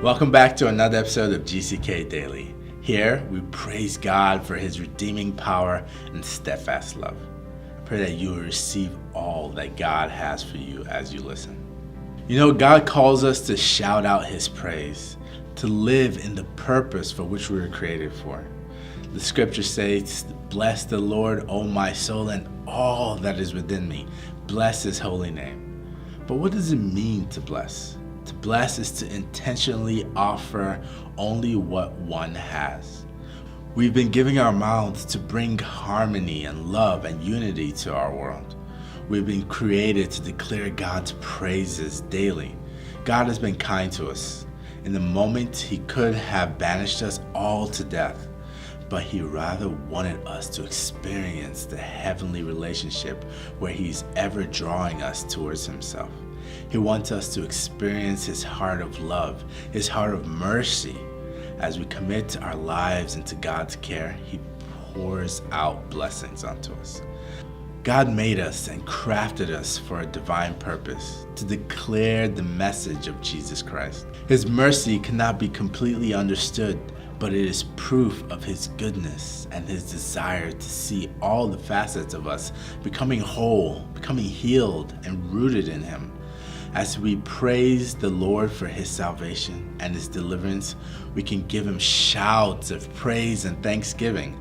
Welcome back to another episode of GCK Daily. Here, we praise God for his redeeming power and steadfast love. I pray that you will receive all that God has for you as you listen. You know, God calls us to shout out his praise, to live in the purpose for which we were created for. The scripture says, "Bless the Lord, O my soul, and all that is within me. Bless his holy name." But what does it mean to bless? To bless is to intentionally offer only what one has. We've been giving our mouths to bring harmony and love and unity to our world. We've been created to declare God's praises daily. God has been kind to us. In the moment, he could have banished us all to death, but he rather wanted us to experience the heavenly relationship where he's ever drawing us towards himself. He wants us to experience his heart of love, his heart of mercy. As we commit our lives into God's care, he pours out blessings onto us. God made us and crafted us for a divine purpose, to declare the message of Jesus Christ. His mercy cannot be completely understood, but it is proof of his goodness and his desire to see all the facets of us becoming whole, becoming healed, and rooted in him. As we praise the Lord for his salvation and his deliverance, we can give him shouts of praise and thanksgiving.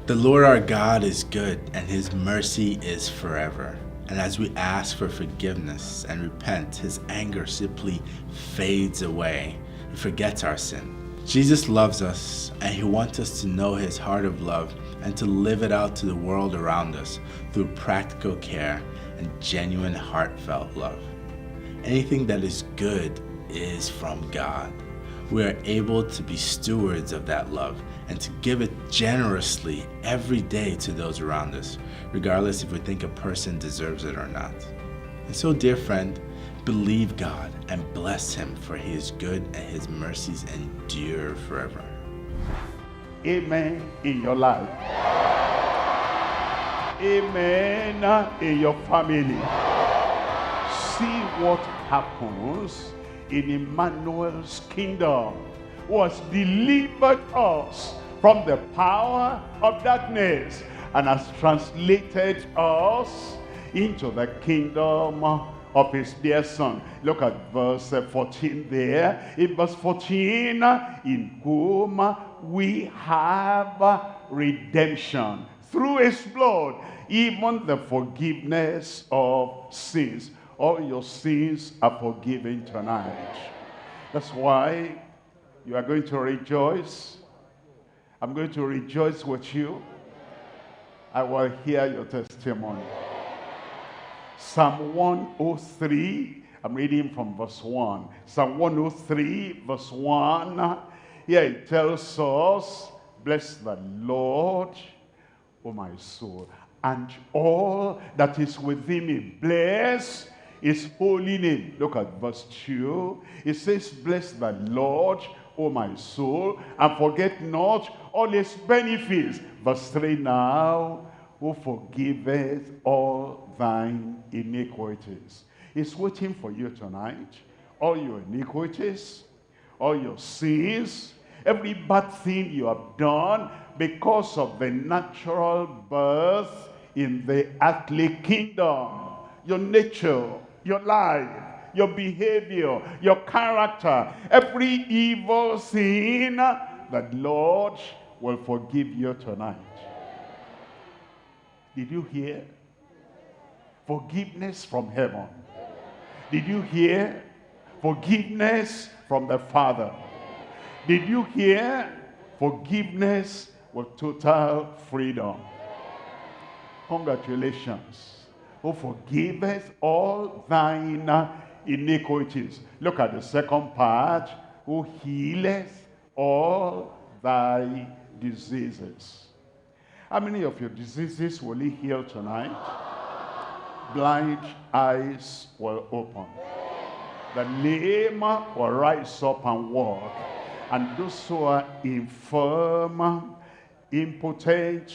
The Lord our God is good, and his mercy is forever. And as we ask for forgiveness and repent, his anger simply fades away. He forgets our sin. Jesus loves us, and he wants us to know his heart of love and to live it out to the world around us through practical care and genuine heartfelt love. Anything that is good is from God. We are able to be stewards of that love and to give it generously every day to those around us, regardless if we think a person deserves it or not. And so, dear friend, believe God and bless him, for he is good and his mercies endure forever. Amen in your life. Amen in your family. See what happens in Emmanuel's kingdom, who has delivered us from the power of darkness and has translated us into the kingdom of his dear son. Look at verse 14 there. In verse 14, in whom we have redemption through his blood, even the forgiveness of sins. All your sins are forgiven tonight. That's why you are going to rejoice. I'm going to rejoice with you. I will hear your testimony. Psalm 103, I'm reading from verse 1. Psalm 103, verse 1. Here it tells us, "Bless the Lord, O my soul, and all that is within me. Bless his holy name." Look at verse 2. It says, "Bless the Lord, O my soul, and forget not all his benefits." Verse 3 now, "Who forgiveth all thine iniquities." He's waiting for you tonight. All your iniquities, all your sins, every bad thing you have done because of the natural birth in the earthly kingdom, your nature, your life, your behavior, your character, every evil sin, the Lord will forgive you tonight. Did you hear? Forgiveness from heaven. Did you hear? Forgiveness from the Father. Did you hear? Forgiveness with total freedom. Congratulations. Who forgiveth all thine iniquities. Look at the second part. Who healeth all thy diseases. How many of your diseases will he heal tonight? Blind eyes will open. The lame will rise up and walk. And those who are infirm, impotent,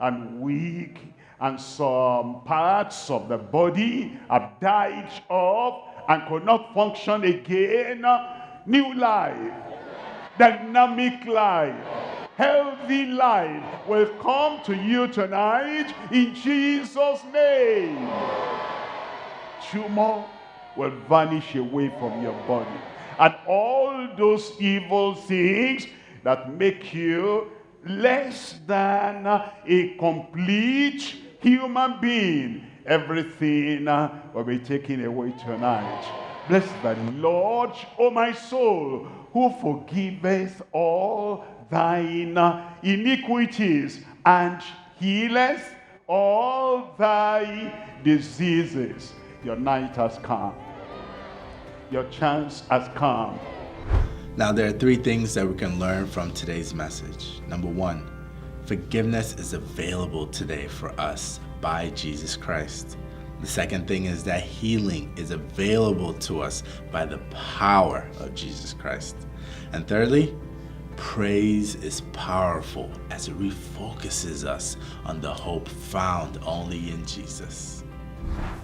and weak, and some parts of the body have died off and could not function again, new life, dynamic life, healthy life will come to you tonight in Jesus' name. Tumor will vanish away from your body. And all those evil things that make you less than a complete human being, everything will be taken away tonight. Bless the Lord, O my soul, who forgiveth all thine iniquities and healeth all thy diseases. Your night has come. Your chance has come. Now, there are three things that we can learn from today's message. Number one, forgiveness is available today for us by Jesus Christ. The second thing is that healing is available to us by the power of Jesus Christ. And thirdly, praise is powerful as it refocuses us on the hope found only in Jesus.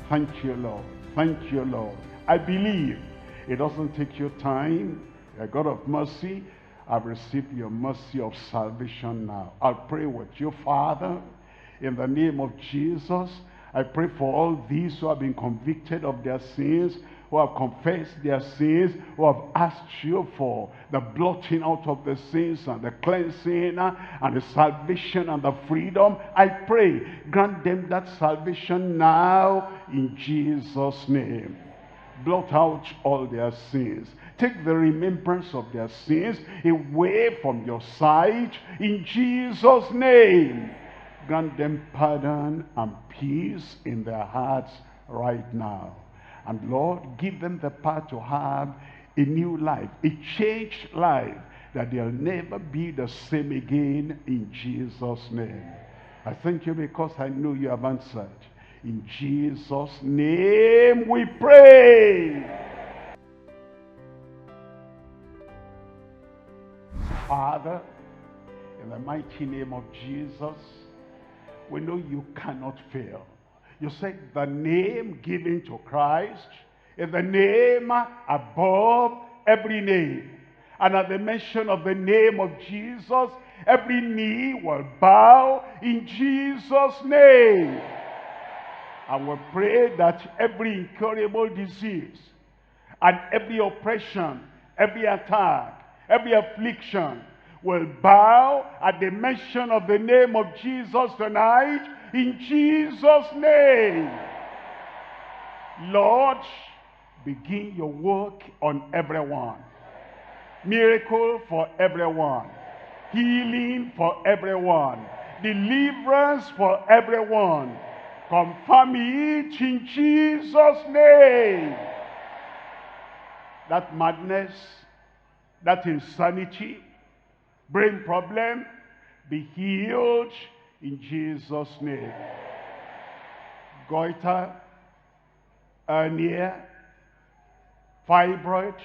Thank you, Lord. Thank you, Lord. I believe it doesn't take you time. A God of mercy, I've received your mercy of salvation now. I'll pray with you, Father, in the name of Jesus. I pray for all these who have been convicted of their sins, who have confessed their sins, who have asked you for the blotting out of the sins and the cleansing and the salvation and the freedom. I pray, grant them that salvation now in Jesus' name. Blot out all their sins. Take the remembrance of their sins away from your sight in Jesus' name. Grant them pardon and peace in their hearts right now. And Lord, give them the power to have a new life, a changed life, that they'll never be the same again in Jesus' name. I thank you because I know you have answered. In Jesus' name we pray. Father, in the mighty name of Jesus, we know you cannot fail. You said the name given to Christ is the name above every name. And at the mention of the name of Jesus, every knee will bow in Jesus' name. And we pray that every incurable disease and every oppression, every attack, every affliction will bow at the mention of the name of Jesus tonight in Jesus' name. Lord, begin your work on everyone. Miracle for everyone. Healing for everyone. Deliverance for everyone. Confirm it in Jesus' name. That madness, that insanity, brain problem, be healed in Jesus' name. Goiter, hernia, fibroid,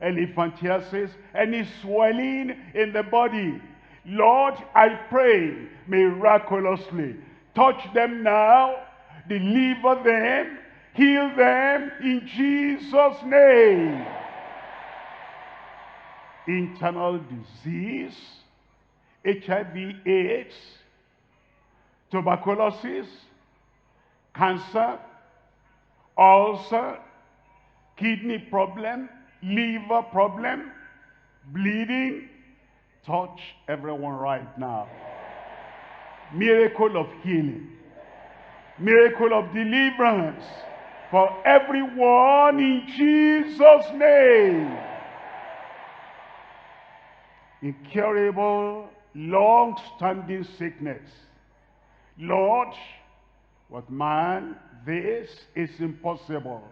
elephantiasis, any swelling in the body, Lord, I pray miraculously, touch them now, deliver them, heal them in Jesus' name. Internal disease, HIV/AIDS, tuberculosis, cancer, ulcer, kidney problem, liver problem, bleeding, touch everyone right now. Miracle of healing, miracle of deliverance for everyone in Jesus' name. Incurable, long-standing sickness. Lord, with man, this is impossible.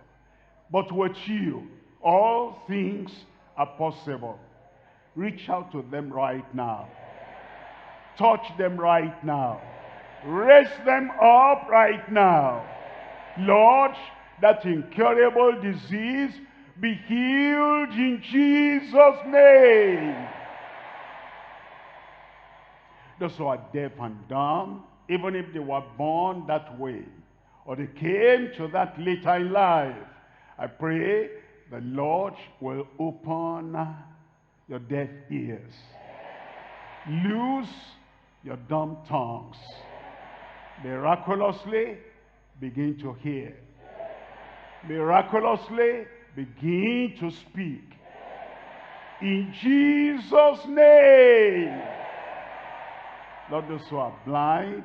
But with you, all things are possible. Reach out to them right now. Touch them right now. Raise them up right now. Lord, that incurable disease be healed in Jesus' name. Those who are deaf and dumb, even if they were born that way, or they came to that later in life, I pray The Lord will open your deaf ears. Loose your dumb tongues. Miraculously begin to hear. Miraculously begin to speak. In Jesus' name. Lord, those who are blind,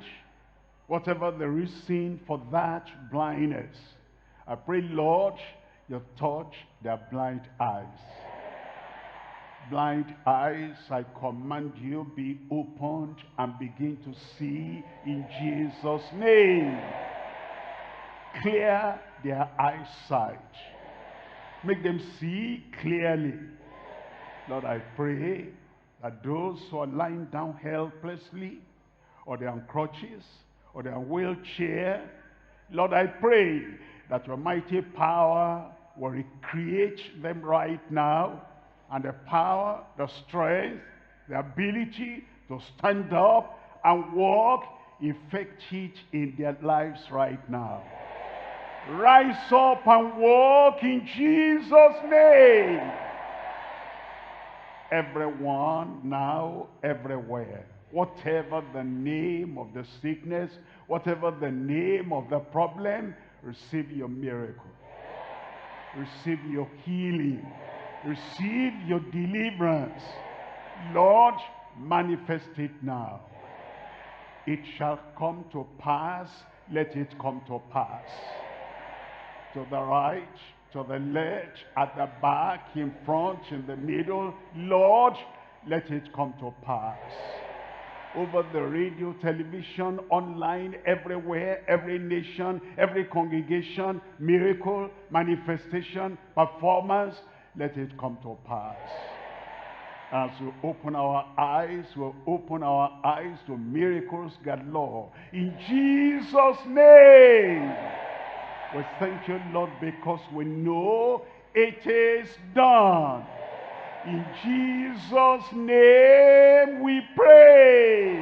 whatever the reason for that blindness, I pray, Lord, you touch their blind eyes. Blind eyes, I command you, be opened and begin to see in Jesus' name. Clear their eyesight. Make them see clearly. Lord, I pray that those who are lying down helplessly, or they're on crutches, or they're in wheelchair, Lord, I pray that your mighty power will recreate them right now, and the power, the strength, the ability to stand up and walk, effect it in their lives right now. Rise up and walk in Jesus' name. Everyone now, everywhere, whatever the name of the sickness, whatever the name of the problem, receive your miracle. Receive your healing. Receive your deliverance. Lord, manifest it now. It shall come to pass. Let it come to pass. To the right, to the left, at the back, in front, in the middle. Lord, let it come to pass. Over the radio, television, online, everywhere, every nation, every congregation, miracle, manifestation, performance, let it come to pass. As we open our eyes, we'll open our eyes to miracles galore. In Jesus' name, we thank you, Lord, because we know it is done. In Jesus' name we pray.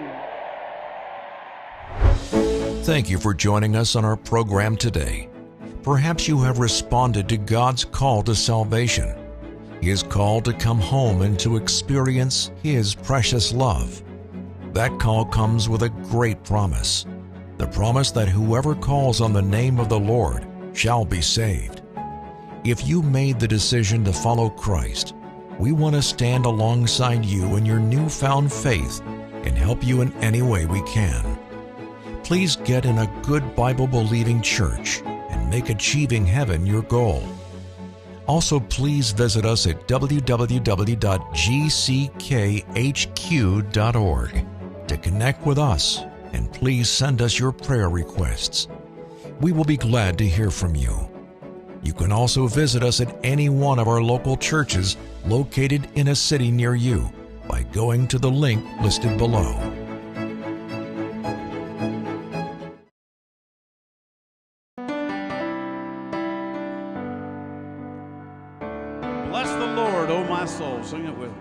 Thank you for joining us on our program today. Perhaps you have responded to God's call to salvation, His call to come home and to experience His precious love. That call comes with a great promise. The promise that whoever calls on the name of the Lord shall be saved. If you made the decision to follow Christ, we want to stand alongside you in your newfound faith and help you in any way we can. Please get in a good Bible-believing church and make achieving heaven your goal. Also, please visit us at www.gckhq.org to connect with us, and please send us your prayer requests. We will be glad to hear from you. You can also visit us at any one of our local churches located in a city near you by going to the link listed below. Bless the Lord, O my soul. Sing it with me.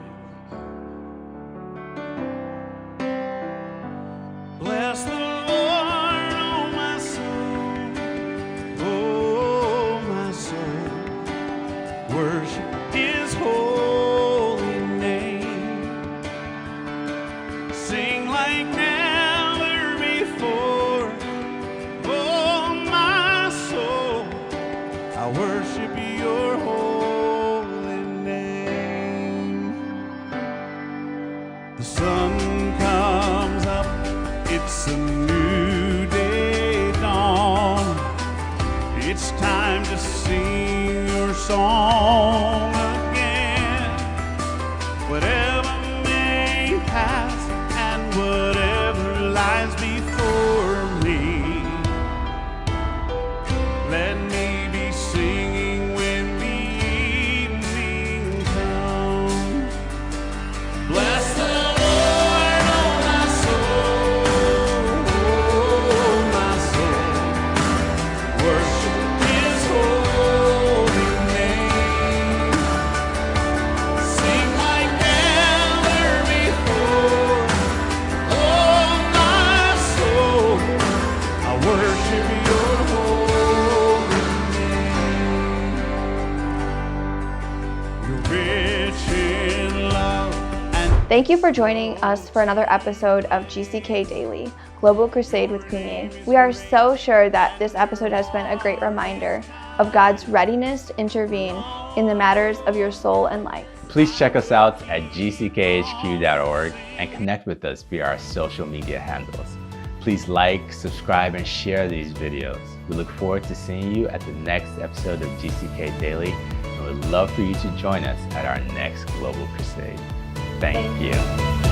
Bless the Lord, O my soul. O my soul. Worship His holy name. Sing like never before. Oh my soul, I worship your holy name. The sun comes up, it's a new day dawn. It's time to sing your song again. Whatever may pass and whatever lies before me, let me be singing when the evening comes. Bless the Lord, oh my soul, oh my soul. Worship His holy name. Thank you for joining us for another episode of GCK Daily, Global Crusade with Kunye. We are so sure that this episode has been a great reminder of God's readiness to intervene in the matters of your soul and life. Please check us out at gckhq.org and connect with us via our social media handles. Please like, subscribe, and share these videos. We look forward to seeing you at the next episode of GCK Daily, and would love for you to join us at our next Global Crusade. Thank you.